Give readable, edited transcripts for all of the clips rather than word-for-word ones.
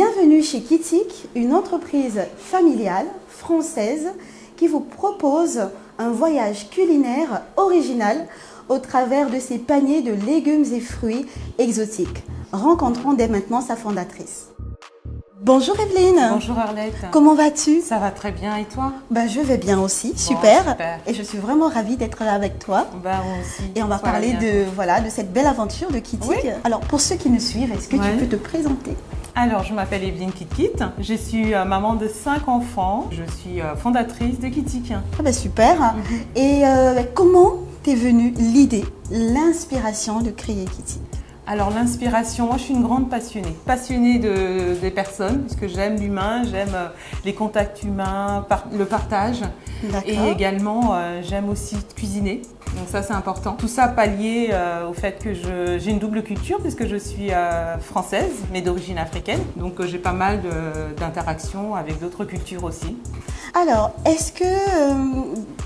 Bienvenue chez Kitik, une entreprise familiale française qui vous propose un voyage culinaire original au travers de ses paniers de légumes et fruits exotiques. Rencontrons dès maintenant sa fondatrice. Bonjour Evelyne. Bonjour Arlette. Comment vas-tu? Ça va très bien et toi? Je vais bien aussi, super. Super. Et je suis vraiment ravie d'être là avec toi. Moi aussi. Et on va parler de cette belle aventure de Kitik. Oui. Alors pour ceux qui nous suivent, est-ce que tu peux te présenter? Alors je m'appelle Evelyne Kitkit, je suis maman de 5 enfants, je suis fondatrice de Kitik. Super. Et comment t'es venue l'idée, l'inspiration de créer Kitik? Alors l'inspiration, moi je suis une grande passionnée des personnes, parce que j'aime l'humain, j'aime les contacts humains, le partage. Et également j'aime aussi cuisiner, donc ça c'est important. Tout ça pallié au fait que j'ai une double culture, puisque je suis française, mais d'origine africaine, donc j'ai pas mal d'interactions avec d'autres cultures aussi. Alors, est-ce que,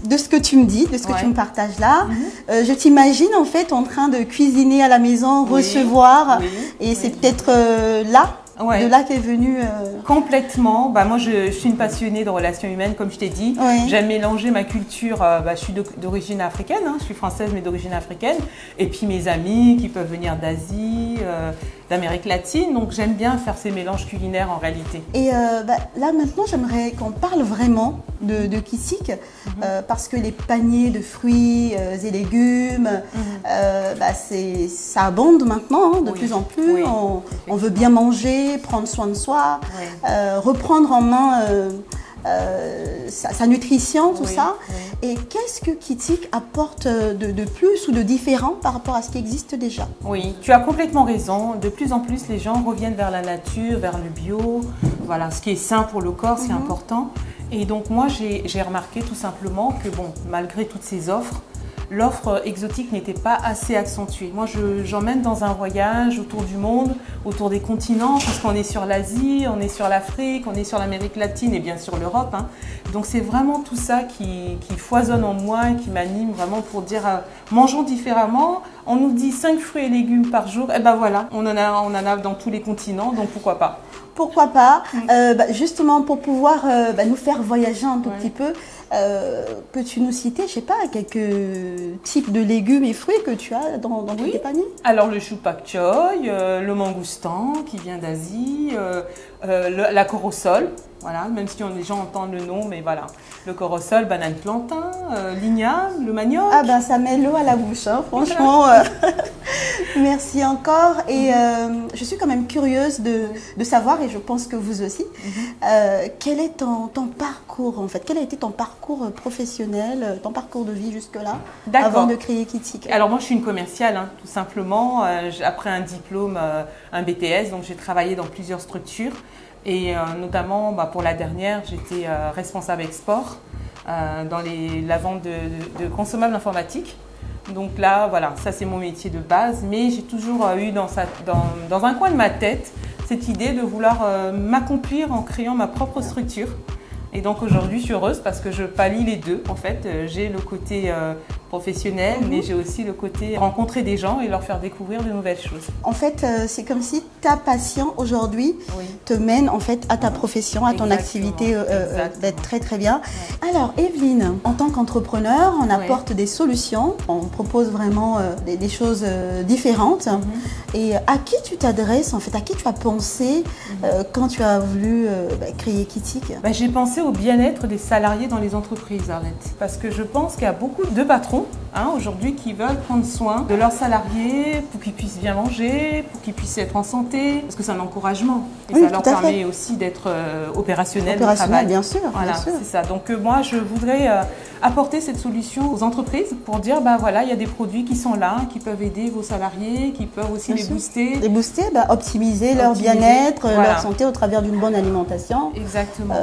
de ce que tu me dis, de ce que tu me partages là, je t'imagine en fait en train de cuisiner à la maison, recevoir, et c'est peut-être là, de là qu'est venue… Complètement. Moi, je suis une passionnée de relations humaines, comme je t'ai dit. J'aime mélanger ma culture. Je suis d'origine africaine, je suis française, mais d'origine africaine. Et puis mes amis qui peuvent venir d'Asie, d'Amérique latine. Donc, j'aime bien faire ces mélanges culinaires en réalité. Et là, maintenant, j'aimerais qu'on parle vraiment de Kitik, parce que les paniers de fruits et légumes, ça abonde maintenant, de plus en plus. On veut bien manger, prendre soin de soi, reprendre en main sa nutrition, tout ça. Et qu'est-ce que Kitik apporte de plus ou de différent par rapport à ce qui existe déjà? Oui, tu as complètement raison. De plus en plus, les gens reviennent vers la nature, vers le bio, voilà, ce qui est sain pour le corps, c'est important. Et donc moi, j'ai remarqué tout simplement que malgré toutes ces offres, l'offre exotique n'était pas assez accentuée. Moi, j'emmène dans un voyage autour du monde, autour des continents, puisqu'on est sur l'Asie, on est sur l'Afrique, on est sur l'Amérique latine et bien sûr l'Europe. Donc c'est vraiment tout ça qui foisonne en moi et qui m'anime vraiment pour dire mangeons différemment. On nous dit 5 fruits et légumes par jour, et voilà, on en a dans tous les continents, donc pourquoi pas? Pourquoi pas? Justement, pour pouvoir nous faire voyager un tout petit peu, peux-tu nous citer, je sais pas, quelques types de légumes et fruits que tu as dans tes paniers? Alors le chou pak choy, le mangoustan qui vient d'Asie, la corossol, voilà, même si les gens entendent le nom, mais voilà. Le corossol, banane plantain, l'igname, le manioc. Ça met l'eau à la bouche, franchement. Merci encore. Et je suis quand même curieuse de savoir, et je pense que vous aussi, quel est ton parcours en fait? Quel a été ton parcours professionnel, ton parcours de vie jusque-là, avant de créer Kitik? Alors moi je suis une commerciale, tout simplement. Après un diplôme, un BTS, donc j'ai travaillé dans plusieurs structures. Et notamment pour la dernière, j'étais responsable export dans la vente de consommables informatiques. Donc là, voilà, ça c'est mon métier de base, mais j'ai toujours eu dans un coin de ma tête cette idée de vouloir m'accomplir en créant ma propre structure. Et donc aujourd'hui, je suis heureuse parce que je pallie les deux. En fait, j'ai le côté professionnel, mais j'ai aussi le côté rencontrer des gens et leur faire découvrir de nouvelles choses. En fait, c'est comme si ta passion aujourd'hui te mène en fait à ta profession, à ton activité d'être très très bien. Alors Evelyne, en tant qu'entrepreneur, on apporte des solutions, on propose vraiment des choses différentes. Et à qui tu t'adresses en fait? À qui tu as pensé quand tu as voulu créer Kitik? J'ai pensé au bien-être des salariés dans les entreprises, Arlette. Parce que je pense qu'il y a beaucoup de patrons aujourd'hui qui veulent prendre soin de leurs salariés pour qu'ils puissent bien manger, pour qu'ils puissent être en santé, parce que c'est un encouragement. Et ça leur permet aussi d'être opérationnels au travail. Bien sûr. Voilà, c'est ça. Donc moi, je voudrais apporter cette solution aux entreprises pour dire, voilà, il y a des produits qui sont là, qui peuvent aider vos salariés, qui peuvent aussi les booster. Les booster, optimiser leur bien-être, leur santé au travers d'une bonne alimentation. Exactement.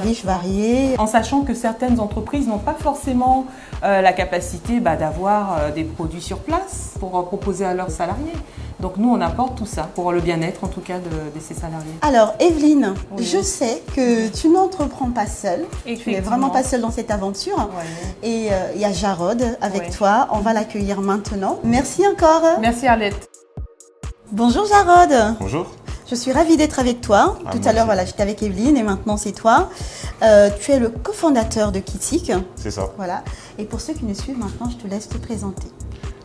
Riche, variée. En sachant que certaines entreprises n'ont pas forcément la capacité d'avoir des produits sur place pour proposer à leurs salariés. Donc nous, on apporte tout ça pour le bien-être en tout cas de ces salariés. Alors Evelyne, je sais que tu n'entreprends pas seule. Tu n'es vraiment pas seule dans cette aventure. Et il y a Jarod avec toi. On va l'accueillir maintenant. Merci encore. Merci Arlette. Bonjour Jarod. Bonjour. Je suis ravie d'être avec toi. Tout à l'heure, voilà, j'étais avec Evelyne et maintenant c'est toi. Tu es le cofondateur de Kitik. C'est ça. Voilà. Et pour ceux qui nous suivent, maintenant, je te laisse te présenter.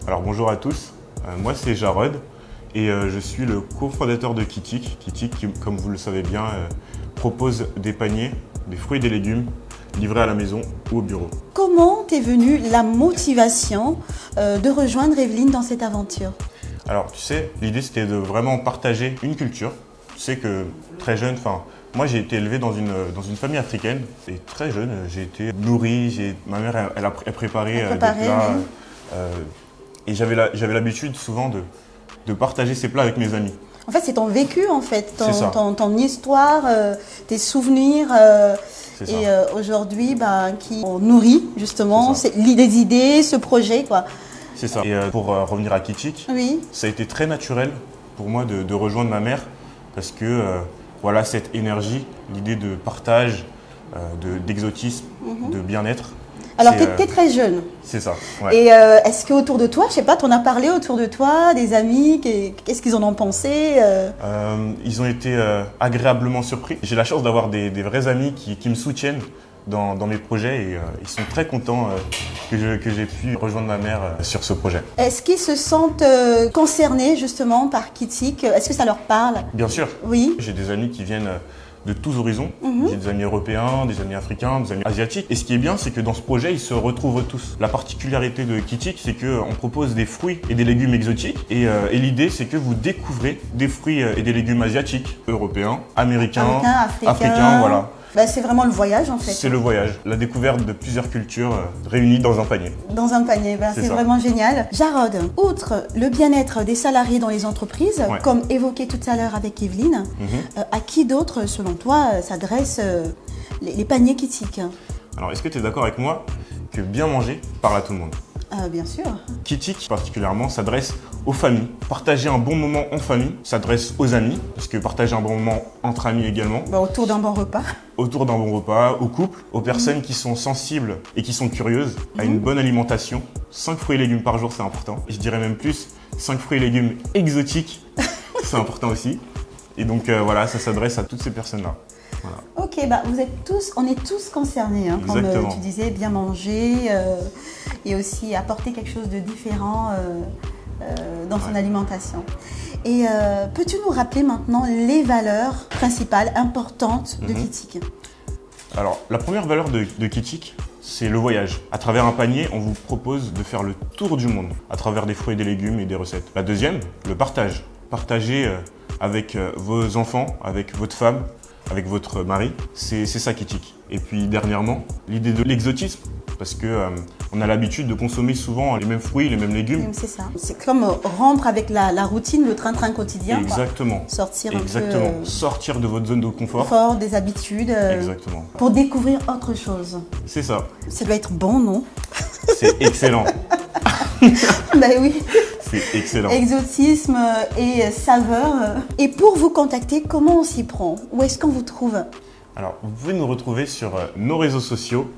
Alors bonjour à tous, moi c'est Jarod et je suis le cofondateur de Kitik. Kitik, qui, comme vous le savez bien, propose des paniers, des fruits et des légumes livrés à la maison ou au bureau. Comment t'es venue la motivation de rejoindre Evelyne dans cette aventure? Alors tu sais, l'idée c'était de vraiment partager une culture. Tu sais que très jeune, moi j'ai été élevé dans une famille africaine et très jeune, j'ai été nourri, ma mère elle préparait des plats oui. Et j'avais l'habitude souvent de partager ces plats avec mes amis. En fait, c'est ton vécu, en fait, ton histoire, tes souvenirs. Et aujourd'hui, qui on nourrit justement les idées, ce projet, quoi. C'est ça. Et pour revenir à Kitik, oui. Ça a été très naturel pour moi de rejoindre ma mère parce que voilà cette énergie, l'idée de partage, d'exotisme, de bien-être. Alors, tu es très jeune. C'est ça. Ouais. Et est-ce qu'autour de toi, je sais pas, tu en as parlé autour de toi, des amis, qu'est-ce qu'ils en ont pensé? Ils ont été agréablement surpris. J'ai la chance d'avoir des vrais amis qui me soutiennent dans mes projets et ils sont très contents que j'ai pu rejoindre ma mère sur ce projet. Est-ce qu'ils se sentent concernés justement par Kitik? Est-ce que ça leur parle? Bien sûr. Oui. J'ai des amis qui viennent de tous horizons. J'ai des amis européens, des amis africains, des amis asiatiques. Et ce qui est bien, c'est que dans ce projet, ils se retrouvent tous. La particularité de Kitik, c'est qu'on propose des fruits et des légumes exotiques. Et l'idée, c'est que vous découvrez des fruits et des légumes asiatiques, européens, américains, africains, voilà. C'est vraiment le voyage en fait. C'est le voyage, la découverte de plusieurs cultures réunies dans un panier. Dans un panier, c'est vraiment génial. Jarod, outre le bien-être des salariés dans les entreprises, comme évoqué tout à l'heure avec Evelyne, à qui d'autre, selon toi, s'adressent les paniers Kitik? Alors, est-ce que tu es d'accord avec moi que bien manger parle à tout le monde? Bien sûr. Kitik, particulièrement, s'adresse aux familles. Partager un bon moment en famille s'adresse aux amis, parce que partager un bon moment entre amis également. Autour d'un bon repas. Autour d'un bon repas, aux couples, aux personnes qui sont sensibles et qui sont curieuses à une bonne alimentation. 5 fruits et légumes par jour, c'est important. Je dirais même plus, 5 fruits et légumes exotiques, c'est important aussi. Et donc voilà, ça s'adresse à toutes ces personnes-là. Voilà. Ok, on est tous concernés, hein, comme tu disais, bien manger et aussi apporter quelque chose de différent dans son alimentation. Et peux-tu nous rappeler maintenant les valeurs principales, importantes de Kitik? Alors, la première valeur de Kitik, c'est le voyage. À travers un panier, on vous propose de faire le tour du monde à travers des fruits et des légumes et des recettes. La deuxième, le partage. Partager avec vos enfants, avec votre femme, avec votre mari, c'est ça Kitik. Et puis dernièrement, l'idée de l'exotisme, parce que on a l'habitude de consommer souvent les mêmes fruits, les mêmes légumes. C'est ça. C'est comme rompre avec la routine, le train-train quotidien. Exactement. Quoi. Sortir Exactement. un peu, sortir de votre zone de confort. Des habitudes. Exactement. Pour découvrir autre chose. C'est ça. Ça doit être bon, non? C'est excellent. Oui. C'est excellent. Exotisme et saveur. Et pour vous contacter, comment on s'y prend? Où est-ce qu'on vous trouve? Alors, vous pouvez nous retrouver sur nos réseaux sociaux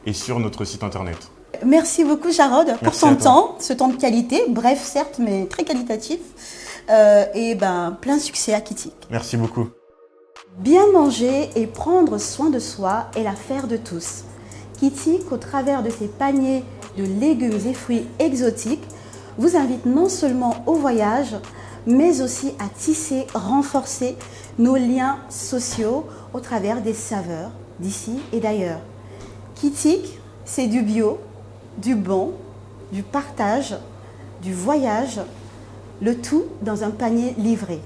et sur notre site internet. Merci beaucoup Jarod pour ton temps, ce temps de qualité, bref certes, mais très qualitatif. Et plein succès à Kitik. Merci beaucoup. Bien manger et prendre soin de soi est l'affaire de tous. Kitik, au travers de ses paniers de légumes et fruits exotiques, vous invite non seulement au voyage, mais aussi à tisser, renforcer nos liens sociaux au travers des saveurs d'ici et d'ailleurs. Kitik, c'est du bio, du bon, du partage, du voyage, le tout dans un panier livré.